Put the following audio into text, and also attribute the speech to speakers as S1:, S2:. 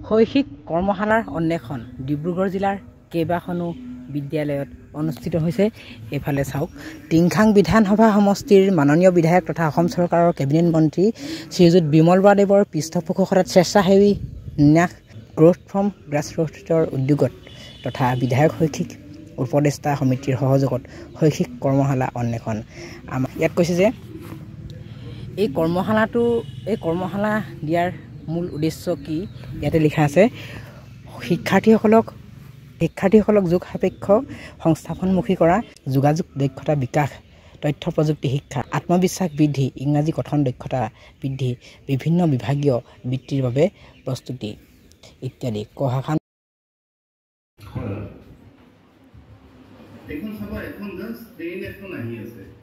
S1: শৈক্ষিক কৰ্মশালাৰ অন্বেষণ ডিব্ৰুগড় জিলাৰ কেইবাখনো বিদ্যালয়ত অনুষ্ঠিত হৈছে। এইফালে চাওক, টিংখাং বিধানসভা সমষ্টিৰ মাননীয় বিধায়ক তথা অসম চৰকাৰৰ কেবিনেট মন্ত্ৰী শ্ৰীযুত বিমল বৰাদেৱৰ পৃষ্ঠপোষকতাত স্বেচ্ছাসেৱী ন্যাস গ্ৰোথ ফ্ৰম গ্ৰাছৰুটৰ উদ্যোগত তথা বিধায়ক শৈক্ষিক উপদেষ্টা সমিতিৰ সহযোগত শৈক্ষিক কৰ্মশালা অন্বেষণ। ইয়াত কৈছে যে এই কৰ্মশালা দিয়াৰ মূল উদ্দেশ্য কি, ইয়াতে লিখা আছে, শিক্ষাৰ্থীসকলক যোগ সাপেক্ষ সংস্থাপনমুখী কৰা, যোগাযোগ দক্ষতা বিকাশ, তথ্য প্ৰযুক্তি শিক্ষা, আত্মবিশ্বাস বৃদ্ধি, ইংৰাজী কথন দক্ষতা বৃদ্ধি, বিভিন্ন বিভাগীয় বৃত্তিৰ বাবে প্ৰস্তুতি ইত্যাদি।
S2: এখন চাবা, এখন জাষ্ট ট্ৰেইন এখন আহি আছে।